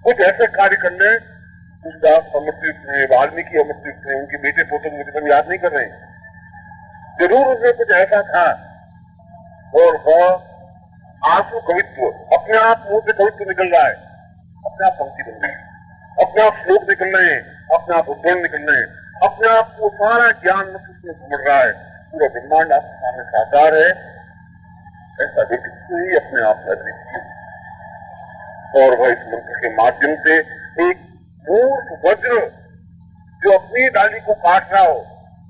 कुछ ऐसे कार्य करने, तुलसीदास अमृतयुक्त हैं, वाल्मीकि अमृतयुक्त हैं, उनके बेटे पोते मुझे याद नहीं कर रहे हैं, जरूर उसमें कुछ ऐसा था और वह आंसू कवित्व, अपने आप मुंह से कवित्व निकल रहा है, अपने आप पंक्ति बन रही है, अपने आप श्लोक निकल रहे हैं, अपने आप उद्धरण निकल रहे हैं, अपने आप वो सारा ज्ञान मस्तिष्क में घुमड़ रहा है, पूरा ब्रह्मांड आपके सामने साकार है। ऐसा व्यक्तित्व ही अपने आप में अद्वितीय है। और वह इस मंत्र के माध्यम से एक मूर्ख वज्र जो अपनी डाली को काट रहा हो,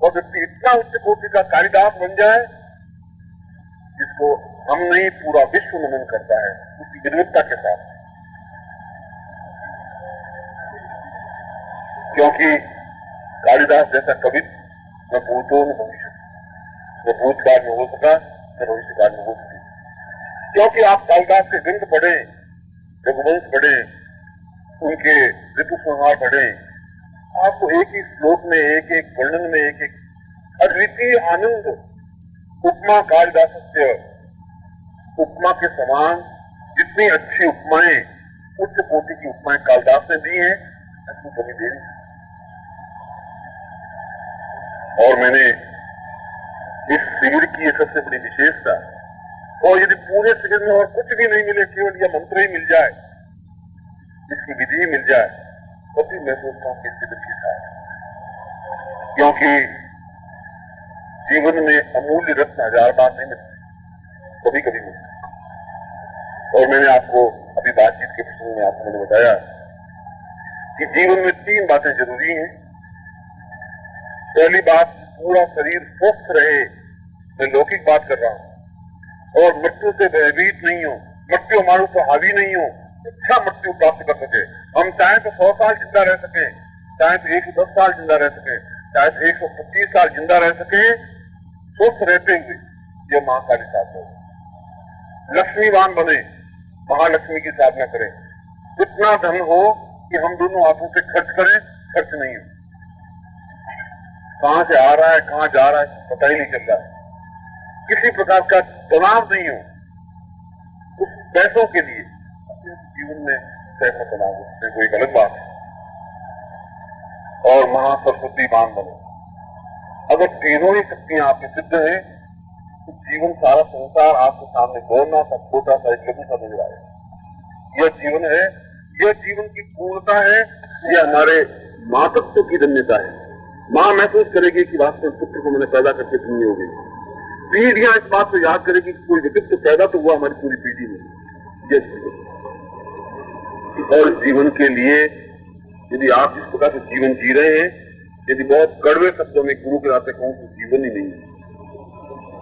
वह व्यक्ति इतना उच्च कोटि का कालिदास बन जाए जिसको हम नहीं पूरा विश्व नमन करता है उसकी विद्वत्ता के साथ। क्योंकि कालिदास जैसा कवि न भूतो न भविष्य, न भूतकाल में हो सका न भविष्यकाल में हो सके। क्योंकि आप कालिदास के ग्रंथ पढ़े, रघुवंश पढ़े, उनके ऋतु संहार पढ़े, आपको एक ही श्लोक में, एक एक वर्णन में एक एक अद्वितीय आनंद, उपमा कालिदास से उपमा के समान जितनी अच्छी उपमाएं, उच्च कोटि की उपमाएं कालिदास ने दी हैं, ऐसी कभी दे नहीं। और मैंने इस शिविर की सबसे बड़ी विशेषता, और यदि पूरे शिविर में और कुछ भी नहीं मिले, केवल यह मंत्र ही मिल जाए, इसकी विधि ही मिल जाए, तो भी मैं सोचता हूं कि शिविर की था। क्योंकि जीवन में अमूल्य रत्न हजार बार नहीं मिलते, कभी कभी मिलते। और मैंने आपको अभी बातचीत के प्रसंग में आपको मैंने बताया कि जीवन में 3 बातें जरूरी हैं। पहली बात, पूरा शरीर स्वस्थ रहे, मैं लौकिक बात कर रहा हूं, और मृत्यु से भयभीत नहीं हो, मृत्यु हमारे ऊपर हावी नहीं हो, अच्छा मृत्यु प्राप्त कर सके। हम चाहे तो 100 साल जिंदा रह सके, चाहे तो 110 साल जिंदा रह सके, चाहे तो 125 साल जिंदा रह सके, स्वस्थ रहते हुए यह महाकाली साधना हो। लक्ष्मीवान बने, महालक्ष्मी की साधना करें, इतना धन हो कि हम दोनों हाथों से खर्च करें, खर्च नहीं हो, कहां से आ रहा है कहां जा रहा है पता ही नहीं चल रहा है, किसी प्रकार का तनाव नहीं हो। उस पैसों के लिए अपने जीवन में पैसा तनाव उससे कोई गलत बात है। और महासरस्वतीवान बने, अगर तीनों ही शक्तियां आपके सिद्ध हैं तो जीवन, सारा संसार आपके सामने गौरना सा, छोटा सा, एक लघु सा नजर आएगा। यह जीवन है, यह जीवन की पूर्णता है, यह हमारे मातृत्व की धन्यता है। मां महसूस करेगी कि वास्तव में पुत्र को मैंने पैदा करके धन्य हो गई। पीढ़ियां इस बात को याद करेगी कि कोई व्यक्तित्व पैदा तो हुआ हमारी पूरी पीढ़ी में। यह जीवन, और जीवन के लिए यदि आप इस प्रकार से जीवन जी रहे हैं, यदि बहुत कड़वे शब्दों में गुरु के नाते कहूं तो जीवन ही नहीं है,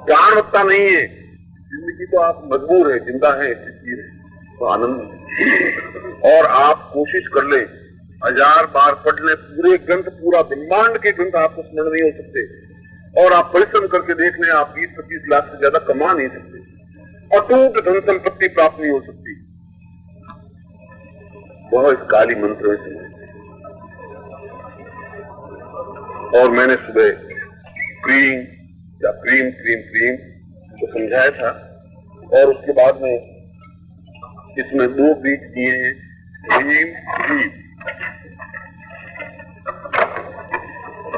प्राणवत्ता नहीं है जिंदगी। तो आप मजबूर है, जिंदा है, जी रहे तो आनंद। और आप कोशिश कर ले, 1000 बार पढ़ ले पूरे ग्रंथ, पूरा ब्रह्मांड के ग्रंथ आपको स्मरण नहीं हो सकते, और आप परिश्रम करके देख लें, आप 20-25 लाख से ज्यादा कमा नहीं सकते, अटूट धन संपत्ति प्राप्त नहीं हो सकती। वह इस काली मंत्र में समझते। और मैंने सुबह क्रीम या क्रीम क्रीम क्रीम तो समझाया था, और उसके बाद में इसमें 2 बीज दिए हैं, क्रीम क्रीम,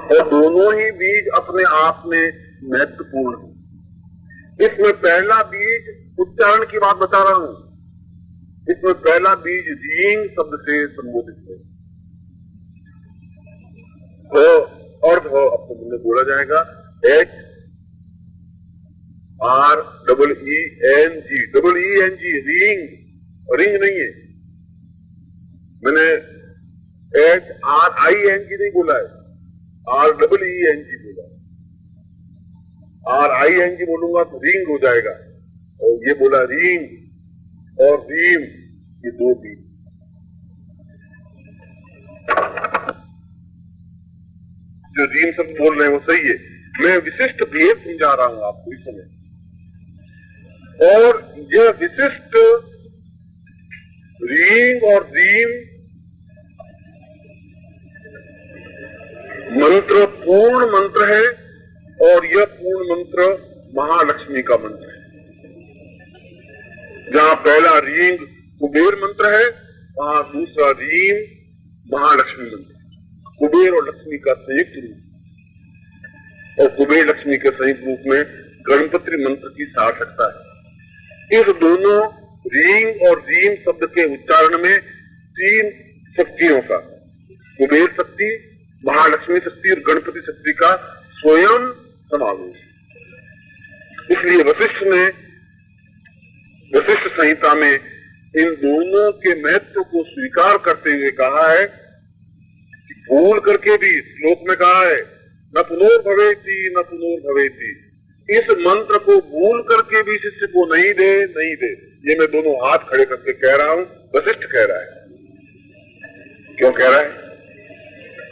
और दोनों ही बीज अपने आप में महत्वपूर्ण है। इसमें पहला बीज, उच्चारण की बात बता रहा हूं, इसमें पहला बीज रींग शब्द से संबोधित है। अर्थ हो अपने मुंह में बोला जाएगा, HREENG, रींग, रिंग नहीं है। मैंने HRING नहीं बोला है, REENG बोला। RING बोलूंगा तो रिंग हो जाएगा, और ये बोला रिंग और रीम, ये 2 बीज। जो रीम शब्द बोल रहे हैं वो सही है, मैं विशिष्ट भेद समझा रहा हूं आपको इस समय। और यह विशिष्ट रीम और रीम मंत्र पूर्ण मंत्र है, और यह पूर्ण मंत्र महालक्ष्मी का मंत्र है। जहां पहला रींग कुबेर मंत्र है, वहां दूसरा रीम महालक्ष्मी मंत्र, कुबेर और लक्ष्मी का संयुक्त रूप, और कुबेर लक्ष्मी के संयुक्त रूप में गणपति मंत्र की सार्थकता है। इस दोनों रीम और रीम शब्द के उच्चारण में तीन शक्तियों का, कुबेर शक्ति, महालक्ष्मी शक्ति और गणपति शक्ति का स्वयं समावेश। इसलिए वशिष्ठ संहिता में इन दोनों के महत्व को स्वीकार करते हुए कहा है कि भूल करके भी, श्लोक में कहा है न पुनर्भवेति न पुनर्भवेति, इस मंत्र को भूल करके भी शिष्य को नहीं दे। ये मैं दोनों हाथ खड़े करके कह रहा हूं, वशिष्ठ कह रहा है। क्यों कह रहा है?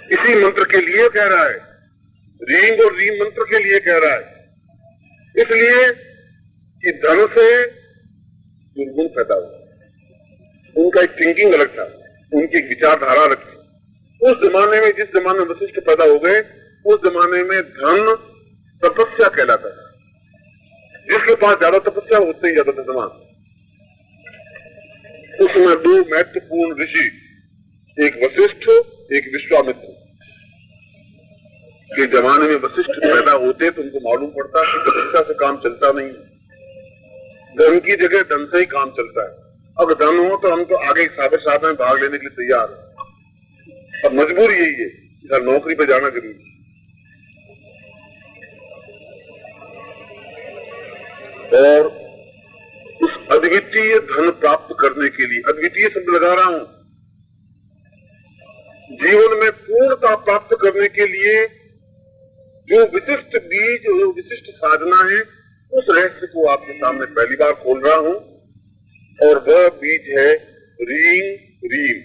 इसी मंत्र के लिए कह रहा है, रींग और रीम मंत्र के लिए कह रहा है। इसलिए कि धन से दुर्गुण पैदा हुआ, उनका एक थिंकिंग अलग था, उनकी विचारधारा अलग थी। उस जमाने में, जिस जमाने में वशिष्ठ पैदा हो गए, उस जमाने में धन तपस्या कहलाता था। जिसके पास ज्यादा तपस्या होते ही ज्यादा धनवान। उसमें दो महत्वपूर्ण ऋषि, एक वशिष्ठ एक विश्वामित्र, के जमाने में वशिष्ठ पैदा होते तो उनको मालूम पड़ता कि तपस्या से काम चलता नहीं, धन की जगह धन से ही काम चलता है। अब धन हो तो हम तो आगे सागर साहब में भाग लेने के लिए तैयार है। अब मजबूरी यही है, इधर नौकरी पे जाना जरूरी है। और उस अद्वितीय धन प्राप्त करने के लिए, अद्वितीय शब्द लगा रहा हूं, जीवन में पूर्णता प्राप्त करने के लिए जो विशिष्ट बीज, जो विशिष्ट साधना है, उस रहस्य को आपके सामने पहली बार खोल रहा हूं। और वह बीज है रीम रीम।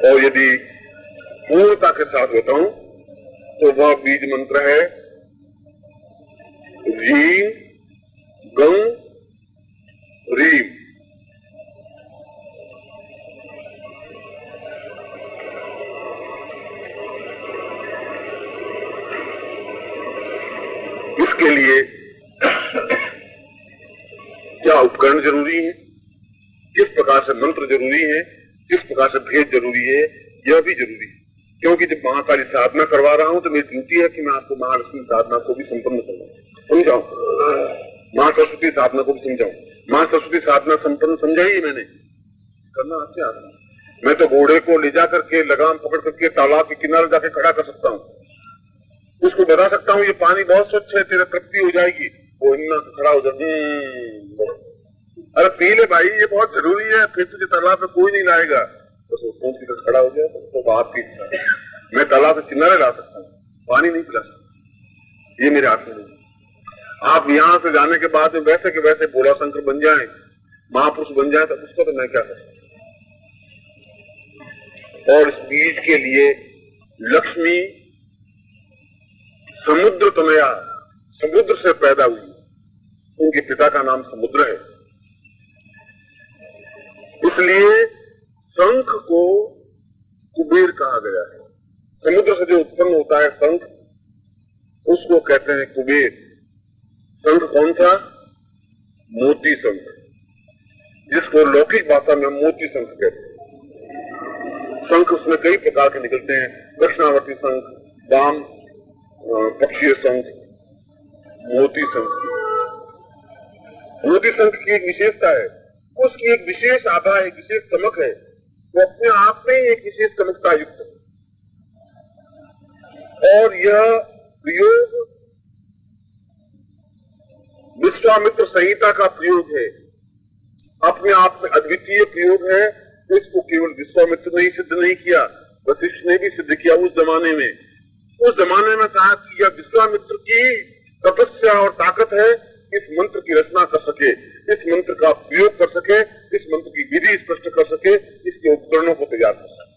और यदि पूर्णता के साथ बताऊं तो वह बीज मंत्र है रीम गं रीम। इसके लिए क्या उपकरण जरूरी है, किस प्रकार से मंत्र जरूरी है, किस प्रकार से भेद जरूरी है, यह भी जरूरी है। क्योंकि जब महाकाली साधना करवा रहा हूं तो मेरी ड्यूटी है कि मैं आपको महालक्ष्मी साधना को भी संपन्न समझाऊं, मां सरस्वती साधना को भी समझाऊं। मां सरस्वती साधना संपन्न समझाई मैंने, करना आपसे आता। मैं तो घोड़े को ले जा करके लगाम पकड़ करके तालाब के किनारे जाके खड़ा कर सकता हूँ, उसको बता सकता हूँ ये पानी बहुत स्वच्छ है, तेरा तृप्ति हो जाएगी, वो इतना खड़ा हो जाए, अरे पी ले भाई, ये बहुत जरूरी है, फिर तुझे तालाब में कोई नहीं लाएगा। तो सोच के खड़ा हो गया, तो आपकी इच्छा है, मैं तालाब के किनारे ला सकता हूँ, पानी नहीं पिला सकता, ये मेरे हाथ में नहीं। आप यहां से जाने के बाद में वैसे के वैसे भोला शंकर बन जाए, महापुरुष बन जाए, तो उसको तो मैं क्या कर सकता। और इस बीज के लिए लक्ष्मी समुद्र तनया, समुद्र से पैदा हुई, उनके पिता का नाम समुद्र है। इसलिए शंख को कुबेर कहा गया है। समुद्र से जो उत्पन्न होता है शंख, उसको कहते हैं कुबेर। शंख कौन सा? मोती शंख, जिसको लौकिक भाषा में मोती शंख कहते हैं। शंख उसमें कई प्रकार के निकलते हैं, दक्षिणावर्ती शंख, वाम पक्षीय शंख, मोती शंख। मोती शंख की एक विशेषता है, उसकी एक विशेष आभा, एक विशेष चमक है, वो अपने आप में एक विशेष चमकता युक्त है। और यह प्रयोग विश्वामित्र संहिता का प्रयोग है, अपने आप में अद्वितीय प्रयोग है। इसको केवल विश्वामित्र ने ही सिद्ध नहीं किया, वशिष्ठ ने भी सिद्ध किया उस जमाने में। उस जमाने में कहा कि यह विश्वामित्र की तपस्या और ताकत है, इस मंत्र की रचना कर सके, इस मंत्र का प्रयोग कर सके, इस मंत्र की विधि स्पष्ट कर सके, इसके उपकरणों को तैयार कर सके।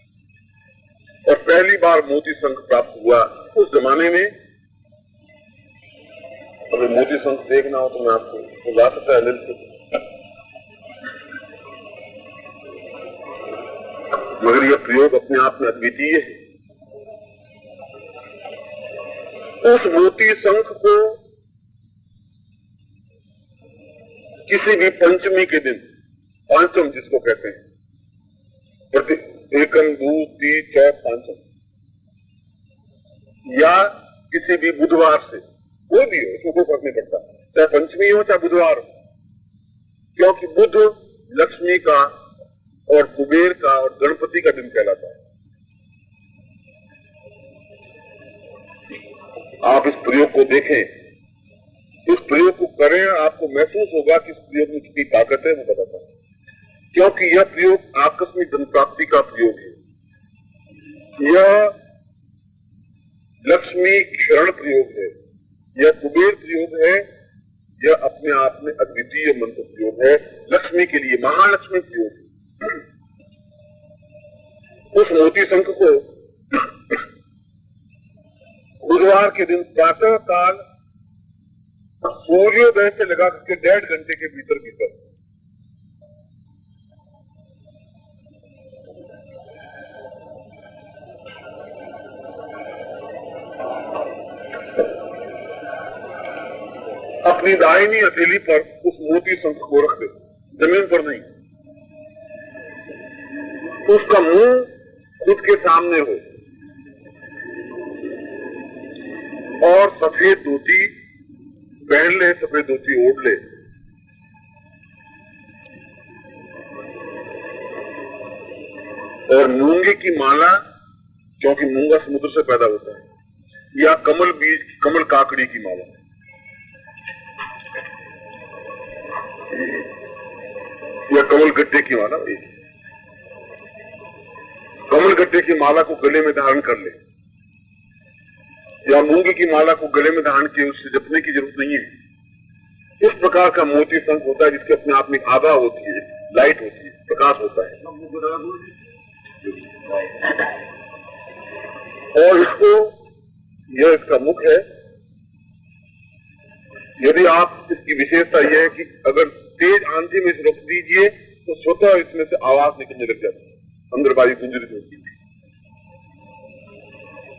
और पहली बार मोती शंख प्राप्त हुआ उस जमाने में। अगर मोती शंख देखना हो तो मैं आपको बुला सकता है अनिल से, मगर यह प्रयोग अपने आप में अद्वितीय है। उस मोती शंख को किसी भी पंचमी के दिन, पांचम जिसको कहते हैं, प्रति एकम दू ती चौ पांचम, या किसी भी बुधवार से, कोई भी हो, इसमें कोई फर्क नहीं पड़ता, चाहे पंचमी हो चाहे बुधवार हो, क्योंकि बुध लक्ष्मी का और कुबेर का और गणपति का दिन कहलाता है। आप इस प्रयोग को देखें, इस प्रयोग को करें, आपको महसूस होगा कि इस प्रयोग में कितनी ताकत है। मैं बताता हूं, क्योंकि यह प्रयोग आकस्मिक धन प्राप्ति का प्रयोग है, यह लक्ष्मी क्षरण प्रयोग है, यह कुबेर प्रयोग है, यह अपने आप में अद्वितीय मंत्र प्रयोग है, लक्ष्मी के लिए महालक्ष्मी प्रयोग है। उस मोती शंख को बुधवार के दिन प्रातः काल सूर्योदय से लगा करके 1.5 घंटे के भीतर भीतर अपनी दाहिनी हथेली पर उस मोती शंख को रख दे, जमीन पर नहीं। उसका मुंह खुद के सामने हो और सफेद धोती पहन ले, सफेद धोती ओढ़ ले, और मूंगे की माला, क्योंकि मूंगा समुद्र से पैदा होता है, या कमल बीज, कमल काकड़ी की माला, या कमल गट्टे की माला, कमल गट्टे की माला को गले में धारण कर ले, या मूंगे की माला को गले में धारण किए, उससे जपने की जरूरत नहीं है। इस प्रकार का मोती शंख होता है जिसके अपने आप में आभा होती है, लाइट होती है, प्रकाश होता है, और इसको, यह इसका मुख है। यदि आप, इसकी विशेषता यह है कि अगर तेज आंधी में इसे रख दीजिए तो स्वतः इसमें से आवाज निकलने लग जाती है, अंदर वायु गुंजरित होती है।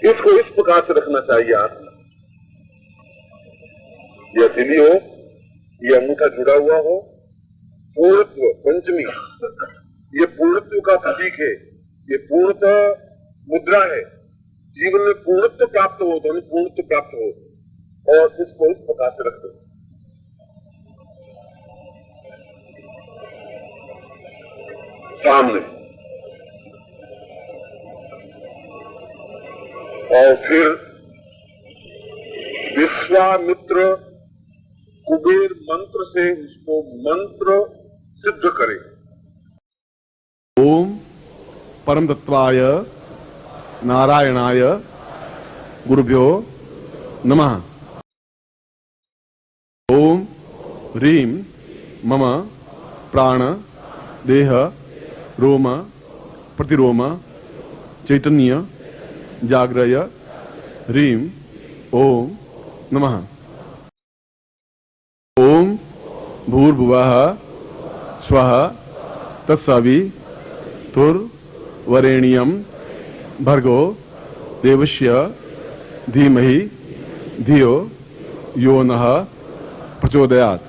इसको इस प्रकार से रखना चाहिए हाथ में, यह हथेली हो, यह अंगूठा जुड़ा हुआ हो। पूर्णत्व पंचमी, ये पूर्णत्व का प्रतीक है, ये पूर्णतः मुद्रा है, जीवन में पूर्णत्व प्राप्त हो, तो पूर्णत्व प्राप्त हो, और इसको इस प्रकार से रख दो। सामने, और फिर विश्वामित्र कुबेर मंत्र से उसको मंत्र सिद्ध करे। ओम परम तत्वाय नारायणाय गुरुभ्यो नमः। ओम ह्रीं मम प्राण देह रोम प्रतिरोम चैतन्य जाग्रय ह्रीं ओम नमः। ओम भूर्भुवः स्वः तत्सवितुर्वरेण्यं भर्गो देवस्य धीमहि धियो यो नः प्रचोदयात्।